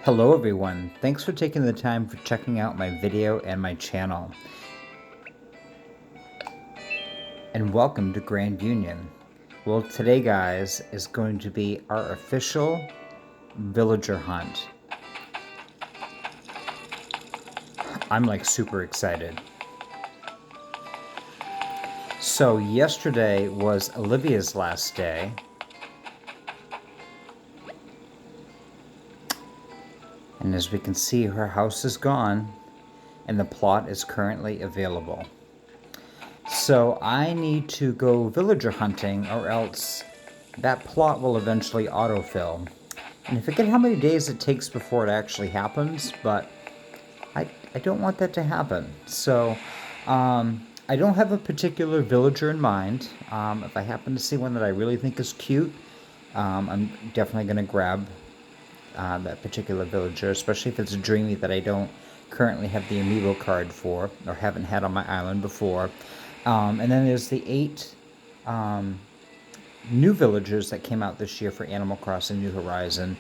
Hello everyone, thanks for taking the time for checking out my video and my channel. And welcome to Grand Union. Well, today guys is going to be our official villager hunt. I'm like super excited. So yesterday was Olivia's last day. And as we can see, her house is gone and the plot is currently available. So I need to go villager hunting or else that plot will eventually autofill. And I forget how many days it takes before it actually happens, but I don't want that to happen. So I don't have a particular villager in mind. If I happen to see one that I really think is cute, I'm definitely going to grab that particular villager, especially if it's a dreamy that I don't currently have the amiibo card for or haven't had on my island before. And then there's the 8 new villagers that came out this year for Animal Crossing New Horizon.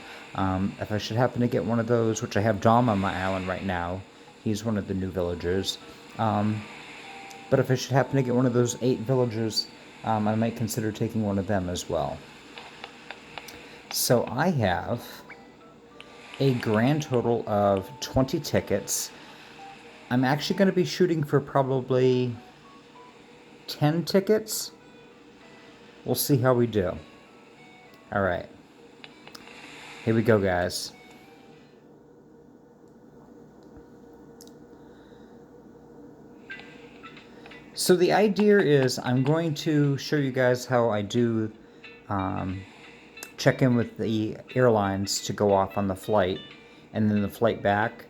If I should happen to get one of those, which I have Dom on my island right now, he's one of the new villagers. But if I should happen to get one of those 8 villagers, I might consider taking one of them as well. So I have a grand total of 20 tickets. I'm actually going to be shooting for probably 10 tickets. We'll see how we do. Alright. Here we go, guys. So the idea is I'm going to show you guys how I do check in with the airlines to go off on the flight and then the flight back.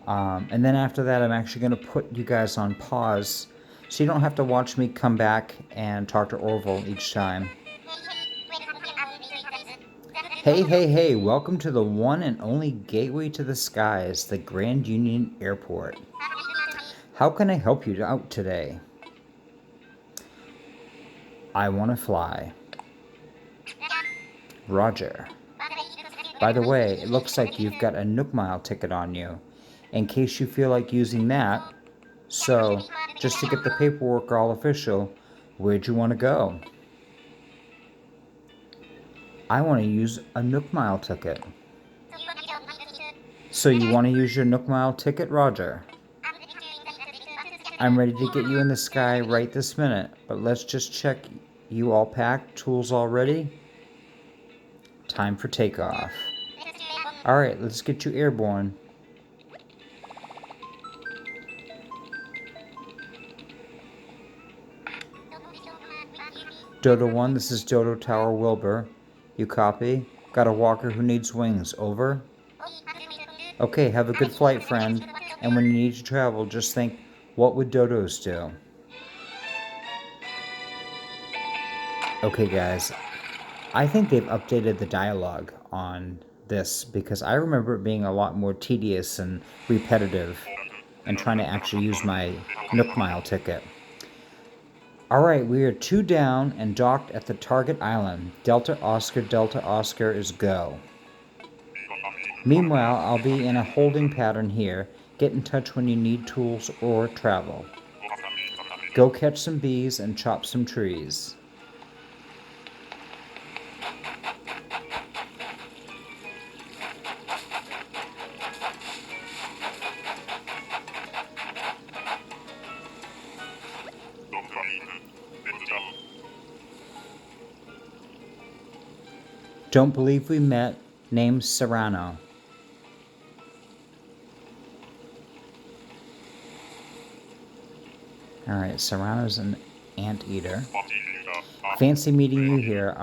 And then after that, I'm actually going to put you guys on pause so you don't have to watch me come back and talk to Orville each time. Hey, welcome to the one and only gateway to the skies, the Grand Union Airport. How can I help you out today? I want to fly. Roger. By the way, it looks like you've got a nookmile ticket on you, in case you feel like using that. So, just to get the paperwork all official, where'd you want to go? I want to use a nookmile ticket. So you want to use your nookmile ticket, Roger? I'm ready to get you in the sky right this minute, but let's just check you all packed, tools all ready? Time for takeoff. Alright, let's get you airborne. Dodo 1, this is Dodo Tower Wilbur. You copy? Got a walker who needs wings. Over? Okay, have a good flight, friend. And when you need to travel, just think, what would dodos do? Okay, guys. I think they've updated the dialogue on this because I remember it being a lot more tedious and repetitive and trying to actually use my nookmile ticket. Alright, we are 2 down and docked at the target island. Delta Oscar is go. Meanwhile, I'll be in a holding pattern here. Get in touch when you need tools or travel. Go catch some bees and chop some trees. Don't believe we met. Name's Serrano. Alright, Serrano's an anteater. Fancy meeting you here.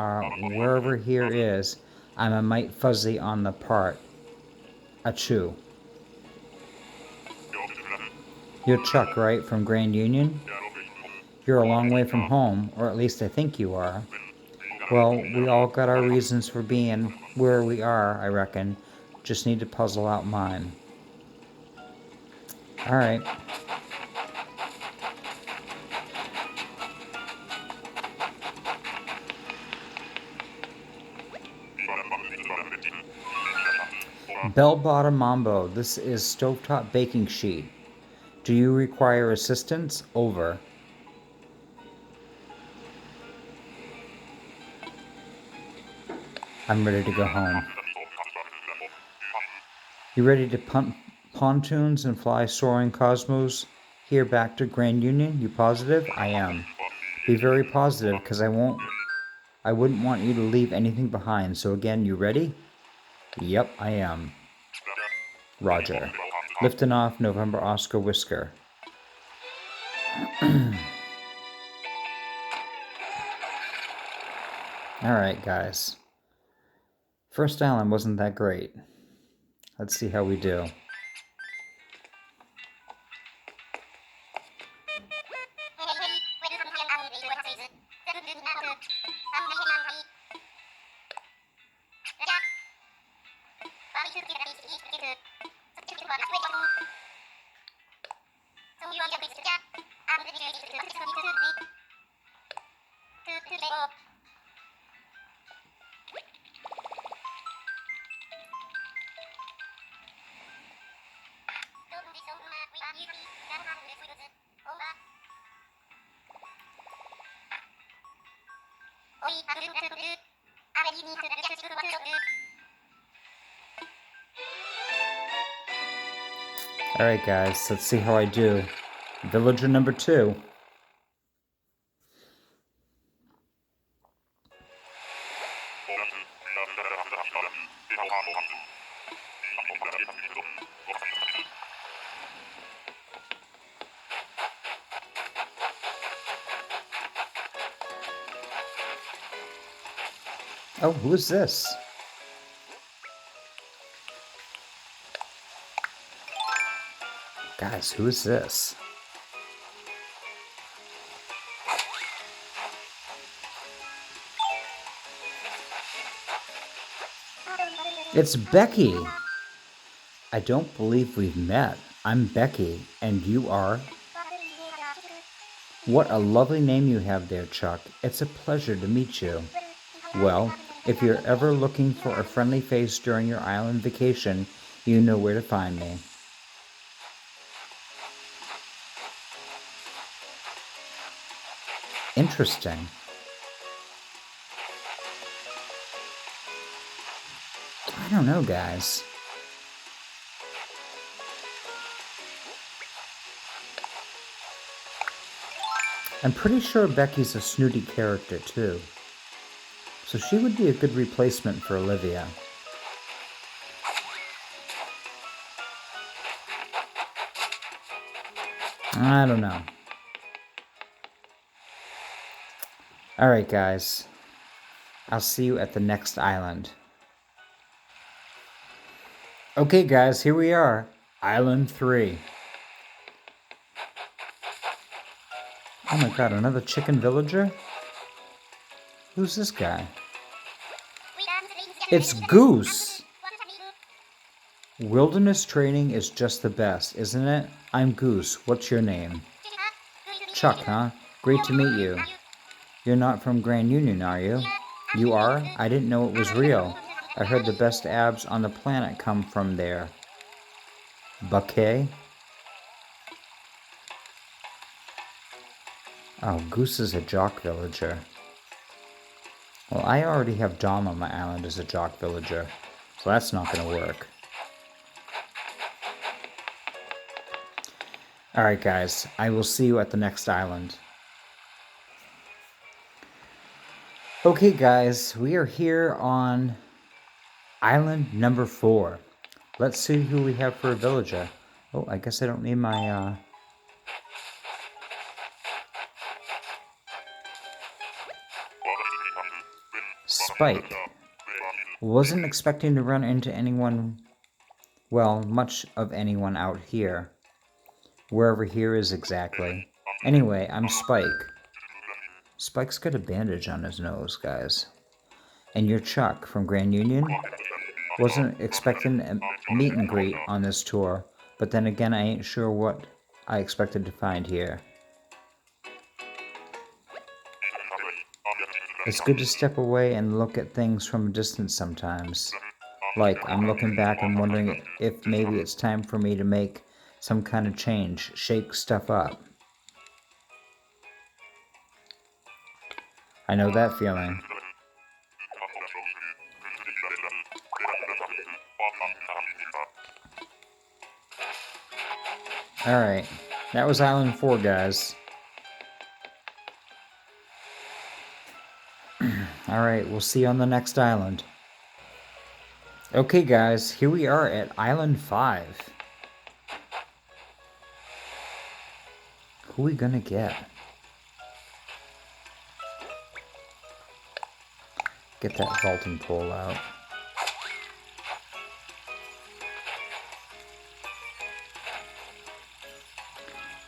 Wherever here is, I'm a mite fuzzy on the part. Achoo. You're Chuck, right? From Grand Union? You're a long way from home, or at least I think you are. Well, we all got our reasons for being where we are, I reckon. Just need to puzzle out mine. Alright. Bell Bottom Mambo, this is Stovetop Baking Sheet. Do you require assistance? Over. I'm ready to go home. You ready to pump pontoons and fly soaring cosmos here back to Grand Union? You positive? I am. Be very positive, because I wouldn't want you to leave anything behind. So again, you ready? Yep, I am. Roger. Lifting off, November Oscar Whisker. Alright, guys. First island wasn't that great. Let's see how we do. Alright guys, let's see how I do. Villager number 2. Oh, who is this? Guys, who is this? It's Becky! I don't believe we've met. I'm Becky, and you are? What a lovely name you have there, Chuck. It's a pleasure to meet you. Well, if you're ever looking for a friendly face during your island vacation, you know where to find me. Interesting. I don't know, guys. I'm pretty sure Becky's a snooty character, too. So she would be a good replacement for Olivia. I don't know. Alright, guys. I'll see you at the next island. Okay, guys, here we are. Island 3. Oh my god, another chicken villager? Who's this guy? It's Goose! Wilderness training is just the best, isn't it? I'm Goose. What's your name? Chuck, huh? Great to meet you. You're not from Grand Union, are you? You are? I didn't know it was real. I heard the best abs on the planet come from there. Bouquet? Oh, Goose is a jock villager. Well, I already have Dom on my island as a jock villager, so that's not going to work. Alright guys, I will see you at the next island. Okay guys, we are here on island number 4. Let's see who we have for a villager. Oh, I guess I don't need my Spike. Wasn't expecting to run into anyone, well, much of anyone out here. Wherever here is exactly. Anyway, I'm Spike. Spike's got a bandage on his nose, guys. And you're Chuck from Grand Union? Wasn't expecting a meet and greet on this tour, but then again I ain't sure what I expected to find here. It's good to step away and look at things from a distance sometimes. Like, I'm looking back and wondering if maybe it's time for me to make some kind of change, shake stuff up. I know that feeling. Alright, that was Island 4, guys. Alright, we'll see you on the next island. Okay, guys, here we are at Island 5. Who are we gonna get? Get that vaulting pole out.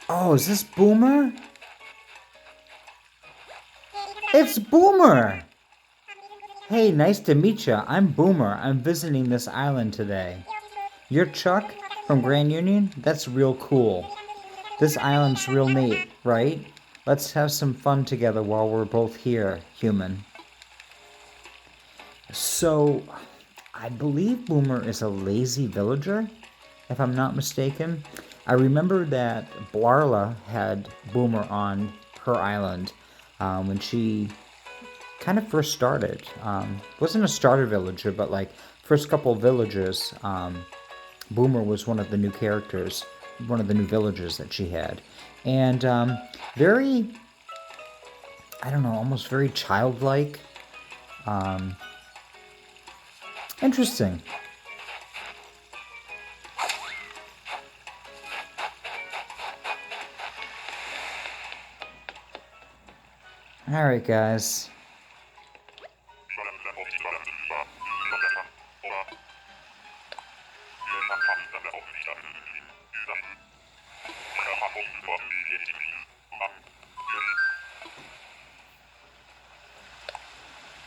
Oh, is this Boomer? It's Boomer! Hey, nice to meet ya. I'm Boomer. I'm visiting this island today. You're Chuck from Grand Union? That's real cool. This island's real neat, right? Let's have some fun together while we're both here, human. So, I believe Boomer is a lazy villager, if I'm not mistaken. I remember that Blarla had Boomer on her island when she kind of first started. Wasn't a starter villager, but like first couple of villagers, Boomer was one of the new characters, one of the new villagers that she had. And very, I don't know, almost very childlike. Interesting. Alright, guys.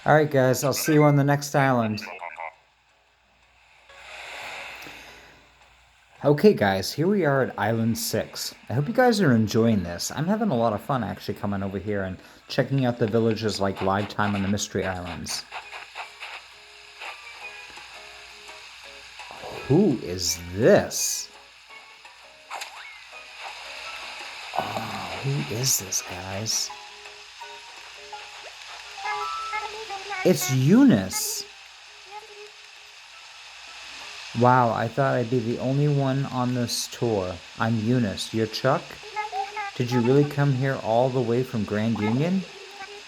Alright, guys, I'll see you on the next island. Okay, guys, here we are at Island 6. I hope you guys are enjoying this. I'm having a lot of fun actually coming over here and checking out the villages like Live Time on the Mystery Islands. Who is this? Oh, who is this, guys? It's Eunice. Wow, I thought I'd be the only one on this tour. I'm Eunice. You're Chuck? Did you really come here all the way from Grand Union?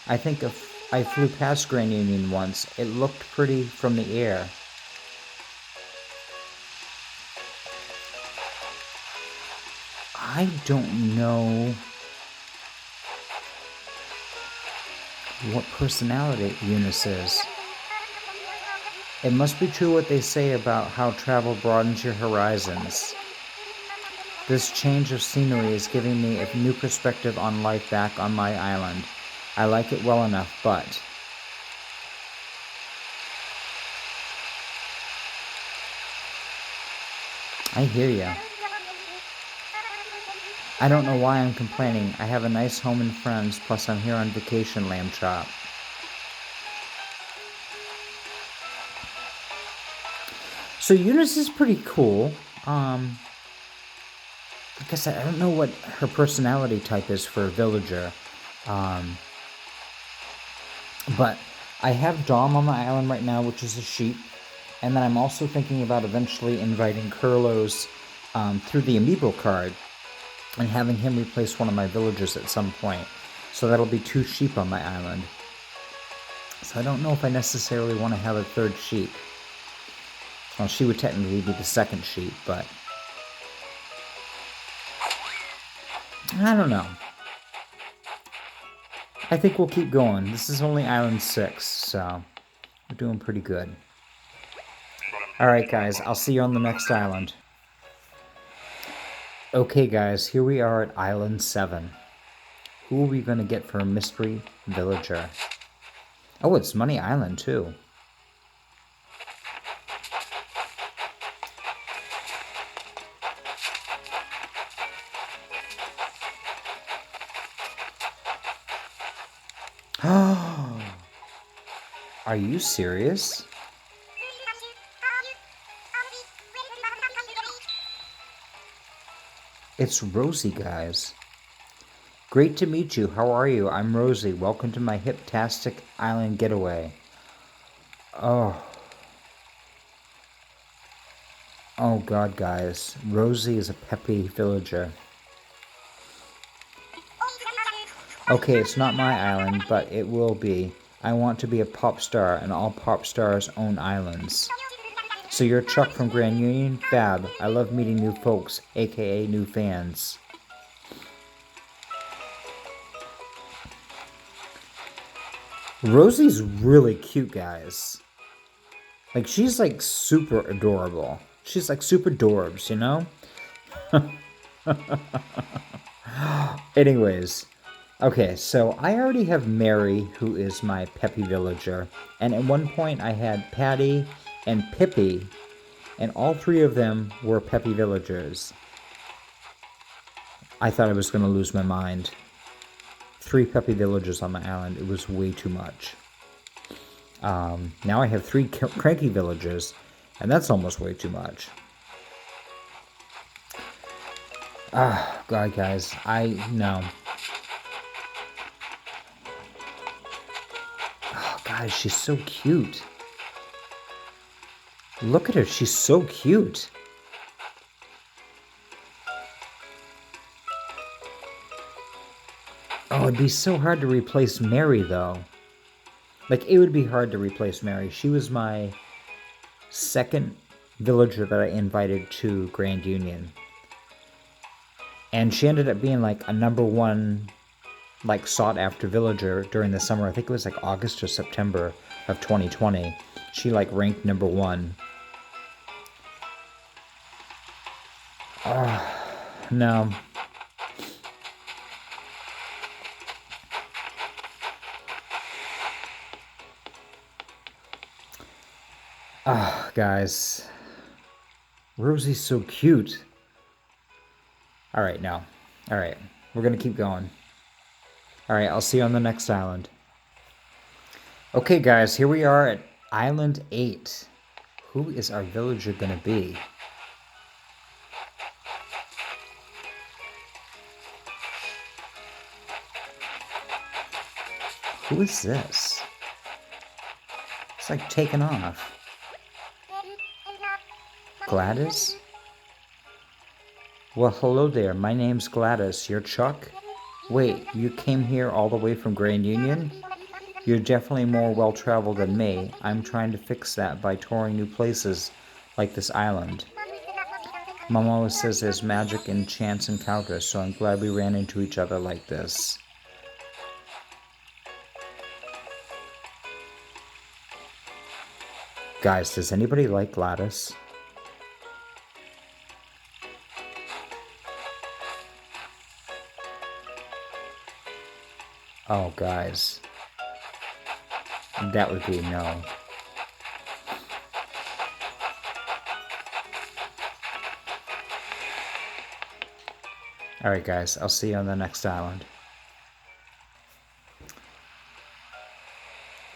I think I flew past Grand Union once. It looked pretty from the air. I don't know what personality Eunice is. It must be true what they say about how travel broadens your horizons. This change of scenery is giving me a new perspective on life back on my island. I like it well enough, but... I hear ya. I don't know why I'm complaining. I have a nice home and friends, plus I'm here on vacation, Lamb Chop. So Eunice is pretty cool. Like I said, I don't know what her personality type is for a villager. But I have Dom on my island right now, which is a sheep. And then I'm also thinking about eventually inviting Curlos through the amiibo card and having him replace one of my villagers at some point. So that'll be 2 sheep on my island. So I don't know if I necessarily want to have a 3rd sheep. Well, she would technically be the 2nd sheep, but... I don't know. I think we'll keep going. This is only Island 6, so we're doing pretty good. Alright, guys, I'll see you on the next island. Okay, guys, here we are at Island 7. Who are we going to get for a mystery villager? Oh, it's Money Island, too. Are you serious? It's Rosie, guys. Great to meet you. How are you? I'm Rosie. Welcome to my hiptastic island getaway. Oh. Oh god, guys. Rosie is a peppy villager. Okay, it's not my island, but it will be. I want to be a pop star, and all pop stars own islands. So you're Chuck from Grand Union? Fab. I love meeting new folks, aka new fans. Rosie's really cute, guys. Like, she's like super adorable. She's like super adorbs, you know? Anyways, okay, so I already have Mary, who is my peppy villager. And at one point I had Patty and Pippi, and all three of them were peppy villagers. I thought I was going to lose my mind. 3 peppy villagers on my island. It was way too much. Now I have 3 cranky villagers, and that's almost way too much. Ah, God, guys, I know. Oh, guys, she's so cute. Look at her, she's so cute. Oh, it'd be so hard to replace Mary, though. Like, it would be hard to replace Mary. She was my second villager that I invited to Grand Union. And she ended up being, like, a #1, like, sought-after villager during the summer. I think it was, like, August or September of 2020. She, like, ranked #1. Oh, no. Ah, oh, guys. Rosie's so cute. Alright, now. Alright, we're gonna keep going. Alright, I'll see you on the next island. Okay, guys, here we are at Island 8. Who is our villager gonna be? Who is this? It's like taking off. Gladys? Well, hello there. My name's Gladys. You're Chuck? Wait, you came here all the way from Grand Union? You're definitely more well-traveled than me. I'm trying to fix that by touring new places like this island. Mom always says there's magic in chance encounters, so I'm glad we ran into each other like this. Guys, does anybody like Gladys? Oh, guys. That would be a no. Alright, guys. I'll see you on the next island.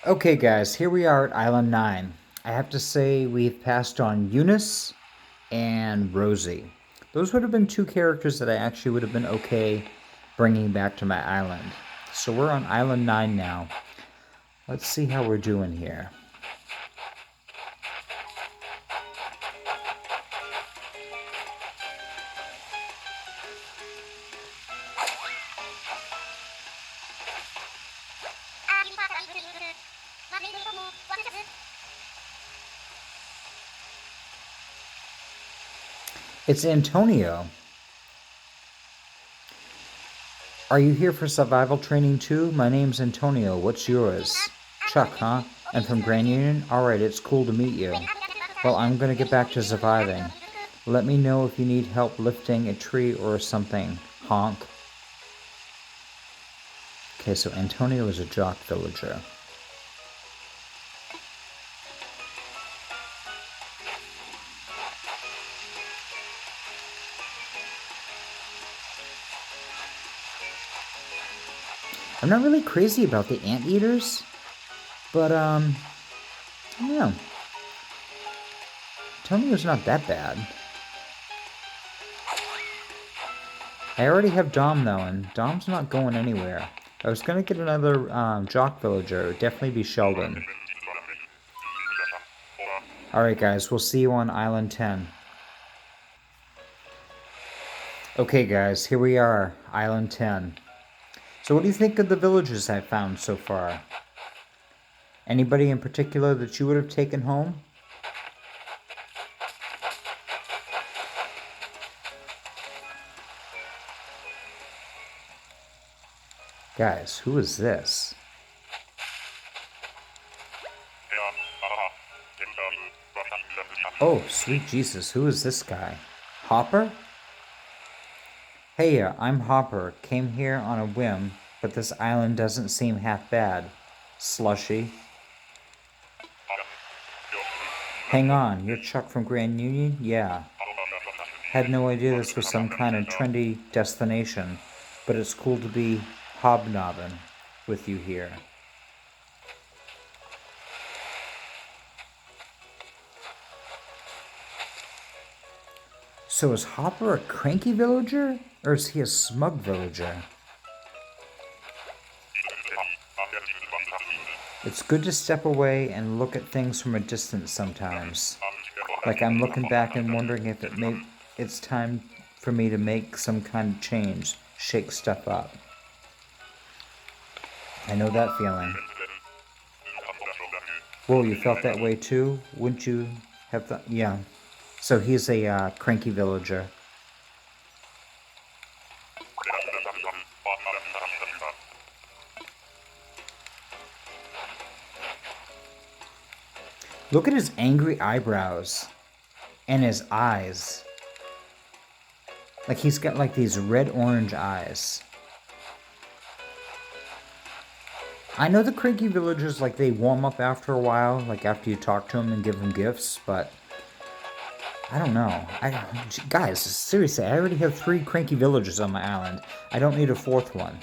Okay, guys. Here we are at Island 9. I have to say we've passed on Eunice and Rosie. Those would have been 2 characters that I actually would have been okay bringing back to my island. So we're on Island 9 now. Let's see how we're doing here. It's Antonio. Are you here for survival training too? My name's Antonio. What's yours? Chuck, huh? And from Grand Union? Alright, it's cool to meet you. Well, I'm gonna get back to surviving. Let me know if you need help lifting a tree or something. Honk. Okay, so Antonio is a jock villager. I'm not really crazy about the anteaters, but, I don't know. Antonio's not that bad. I already have Dom though, and Dom's not going anywhere. I was gonna get another jock villager. It would definitely be Sheldon. Alright guys, we'll see you on Island 10. Okay guys, here we are, Island 10. So what do you think of the villages I've found so far? Anybody in particular that you would have taken home? Guys, who is this? Oh, sweet Jesus, who is this guy? Hopper? Hey, I'm Hopper. Came here on a whim, but this island doesn't seem half bad. Slushy. Hang on, you're Chuck from Grand Union? Yeah. Had no idea this was some kind of trendy destination, but it's cool to be hobnobbing with you here. So is Hopper a cranky villager, or is he a smug villager? It's good to step away and look at things from a distance sometimes. Like I'm looking back and wondering if it's time for me to make some kind of change, shake stuff up. I know that feeling. Whoa, you felt that way too? Wouldn't you have thought? Yeah. So he's a cranky villager. Look at his angry eyebrows and his eyes. Like he's got like these red-orange eyes. I know the cranky villagers, like they warm up after a while, like after you talk to them and give them gifts, but I don't know. Guys, seriously, I already have 3 cranky villagers on my island. I don't need a 4th one.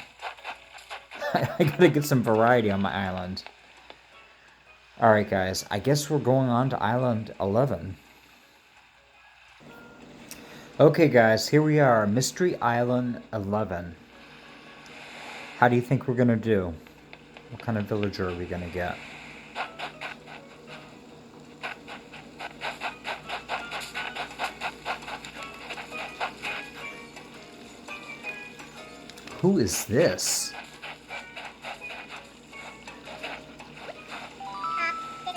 I gotta get some variety on my island. Alright guys, I guess we're going on to Island 11. Okay guys, here we are, Mystery Island 11. How do you think we're gonna do? What kind of villager are we gonna get? Who is this?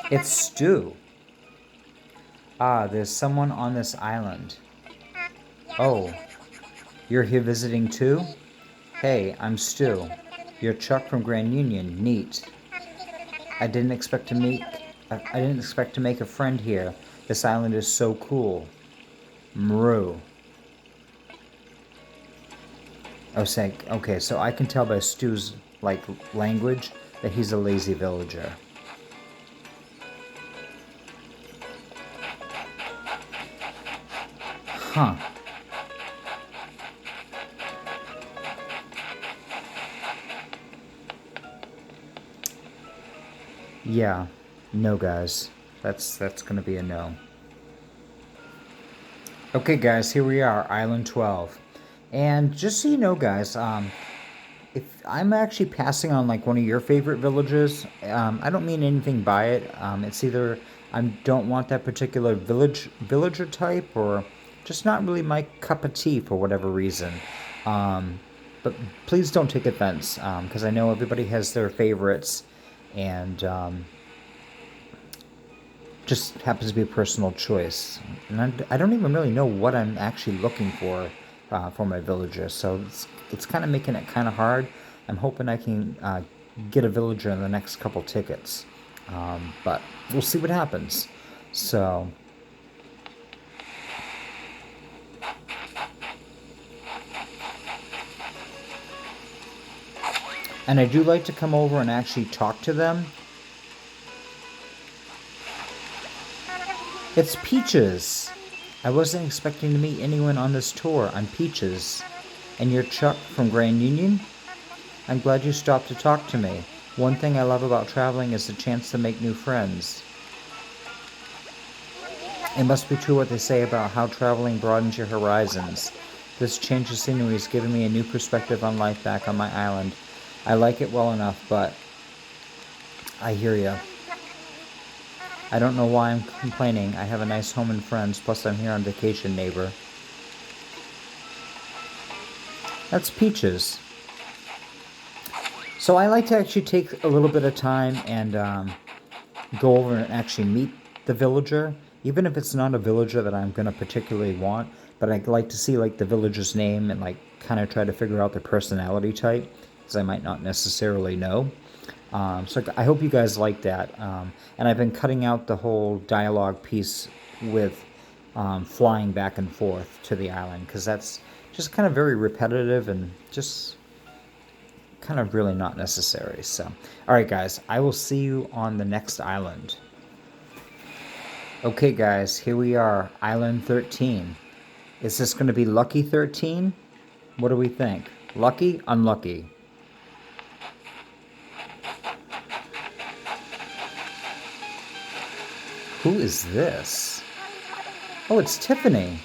It's Stu. Ah, there's someone on this island. Oh, you're here visiting too? Hey, I'm Stu. You're Chuck from Grand Union. Neat. I didn't expect to make a friend here. This island is so cool. Mru. Okay, so I can tell by Stu's language that he's a lazy villager. Huh. Yeah. No, guys. That's gonna be a no. Okay, guys, here we are, Island 12. And just so you know, guys, if I'm actually passing on one of your favorite villages, I don't mean anything by it. It's either I don't want that particular villager type, or just not really my cup of tea for whatever reason. But please don't take offense, because I know everybody has their favorites, and just happens to be a personal choice. And I don't even really know what I'm actually looking for my villager, so it's kind of making it kind of hard. I'm hoping I can get a villager in the next couple tickets, but we'll see what happens. So and I do like to come over and actually talk to them. It's Peaches! I wasn't expecting to meet anyone on this tour. I'm Peaches. And you're Chuck from Grand Union? I'm glad you stopped to talk to me. One thing I love about traveling is the chance to make new friends. It must be true what they say about how traveling broadens your horizons. This change of scenery has given me a new perspective on life back on my island. I like it well enough, but I hear ya. I don't know why I'm complaining. I have a nice home and friends, plus I'm here on vacation, neighbor. That's Peaches. So I like to actually take a little bit of time and go over and actually meet the villager, even if it's not a villager that I'm going to particularly want, but I'd like to see like the villager's name and like kind of try to figure out their personality type, because I might not necessarily know. So I hope you guys like that. And I've been cutting out the whole dialogue piece with flying back and forth to the island, because that's just kind of very repetitive and just kind of really not necessary. So, alright guys, I will see you on the next island. Okay guys, here we are, Island 13. Is this going to be Lucky 13? What do we think? Lucky? Unlucky? Who is this? Oh, it's Tiffany.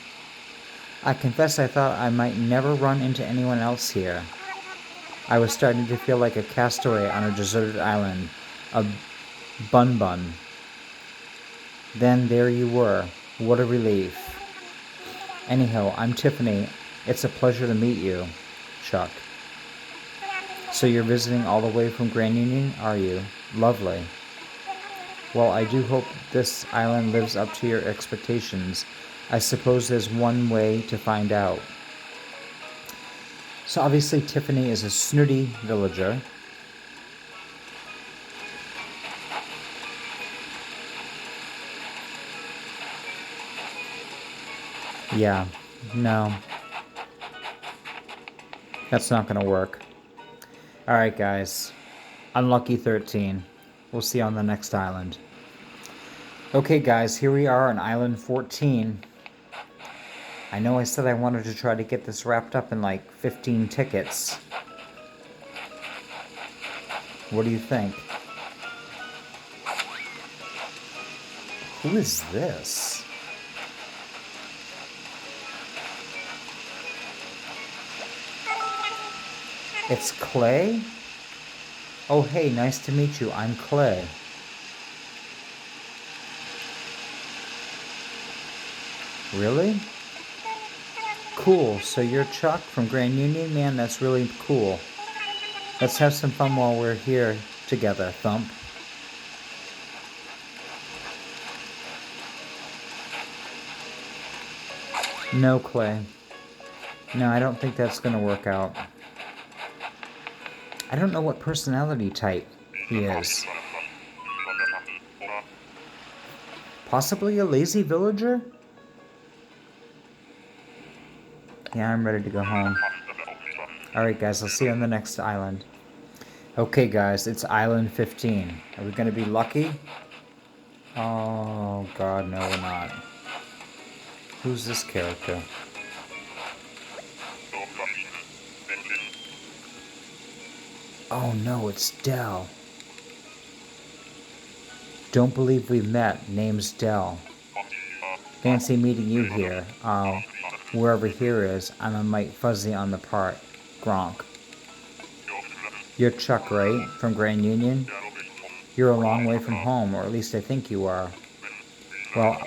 I confess I thought I might never run into anyone else here. I was starting to feel like a castaway on a deserted island, a bun-bun. Then there you were. What a relief. Anyhow, I'm Tiffany. It's a pleasure to meet you, Chuck. So you're visiting all the way from Grand Union, are you? Lovely. Well, I do hope this island lives up to your expectations. I suppose there's one way to find out. So obviously Tiffany is a snooty villager. Yeah, no. That's not gonna work. Alright guys, Unlucky 13. We'll see you on the next island. Okay guys, here we are on Island 14. I know I said I wanted to try to get this wrapped up in like 15 tickets. What do you think? Who is this? It's Clay? Oh hey, nice to meet you. I'm Clay. Really? Cool, so you're Chuck from Grand Union? Man, that's really cool. Let's have some fun while we're here together, Thump. No, Clay. No, I don't think that's gonna work out. I don't know what personality type he is. Possibly a lazy villager? Yeah, I'm ready to go home. Alright guys, I'll see you on the next island. Okay guys, it's Island 15. Are we gonna be lucky? Oh god, no we're not. Who's this character? Oh no, it's Dell. Don't believe we've met. Name's Dell. Fancy meeting you here. Wherever here is, I'm a mite fuzzy on the part. Gronk. You're Chuck, right? From Grand Union? You're a long way from home, or at least I think you are. Well,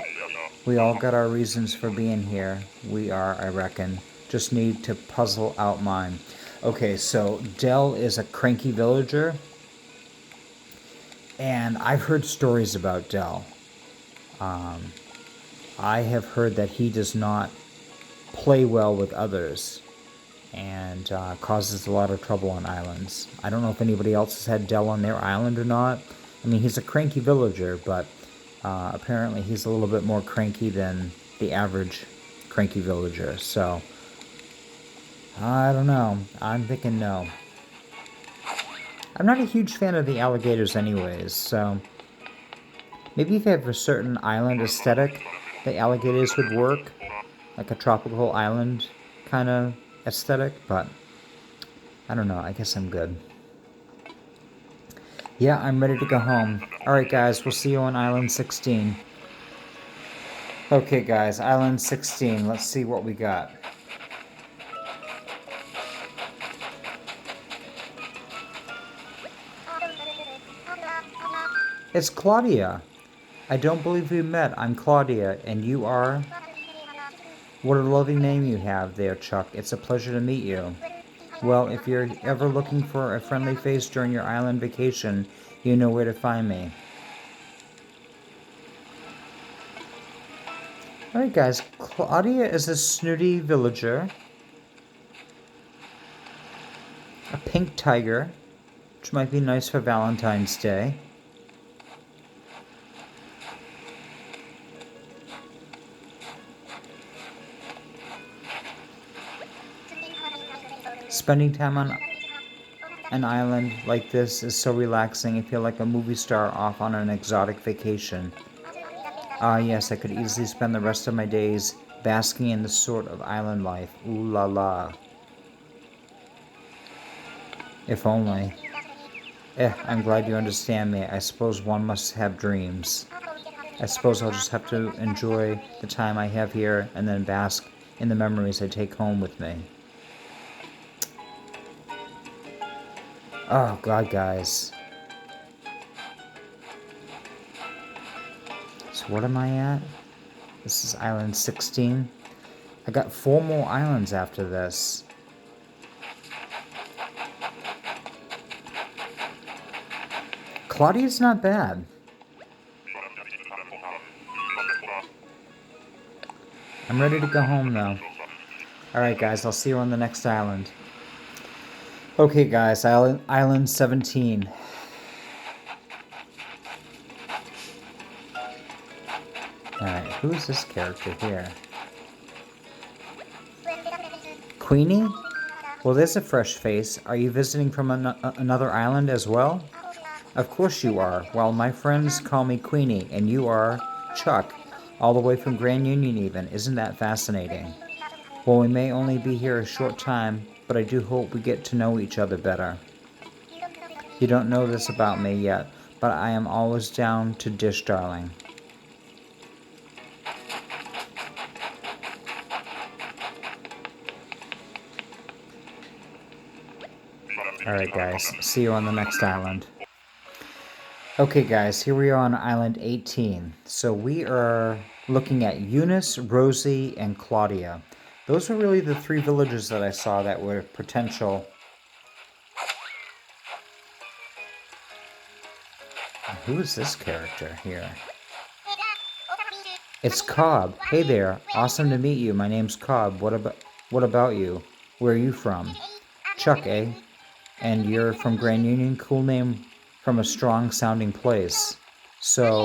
we all got our reasons for being here. We are, I reckon. Just need to puzzle out mine. Okay, so Dell is a cranky villager. And I've heard stories about Dell. I have heard that he does not play well with others and causes a lot of trouble on islands. I don't know if anybody else has had Dell on their island or not. I mean, he's a cranky villager, but apparently he's a little bit more cranky than the average cranky villager. So, I don't know. I'm thinking no. I'm not a huge fan of the alligators anyways, so maybe if you have a certain island aesthetic, the alligators would work. Like a tropical island kind of aesthetic, but I don't know. I guess I'm good. Yeah, I'm ready to go home. Alright guys, we'll see you on Island 16. Okay guys, Island 16. Let's see what we got. It's Claudia. I don't believe we met. I'm Claudia, and you are? What a lovely name you have there, Chuck. It's a pleasure to meet you. Well, if you're ever looking for a friendly face during your island vacation, you know where to find me. Alright guys, Claudia is a snooty villager. A pink tiger, which might be nice for Valentine's Day. Spending time on an island like this is so relaxing. I feel like a movie star off on an exotic vacation. Ah yes, I could easily spend the rest of my days basking in this sort of island life. Ooh la la. If only. I'm glad you understand me. I suppose one must have dreams. I suppose I'll just have to enjoy the time I have here and then bask in the memories I take home with me. Oh god, guys. So what am I at? This is island 16. I got 4 more islands after this. Claudia's not bad. I'm ready to go home though. Alright guys, I'll see you on the next island. Okay guys, island 17. Alright, who's this character here? Queenie? Well, there's a fresh face. Are you visiting from another island as well? Of course you are. Well, my friends call me Queenie, and you are Chuck, all the way from Grand Union even. Isn't that fascinating? Well, we may only be here a short time, but I do hope we get to know each other better. You don't know this about me yet, but I am always down to dish, darling. Alright guys, see you on the next island. Okay guys, here we are on island 18. So we are looking at Eunice, Rosie, and Claudia. Those were really the 3 villagers that I saw that were potential. Who is this character here? It's Cobb. Hey there, awesome to meet you. My name's Cobb. What about you? Where are you from? Chuck, eh? And you're from Grand Union? Cool name from a strong sounding place. So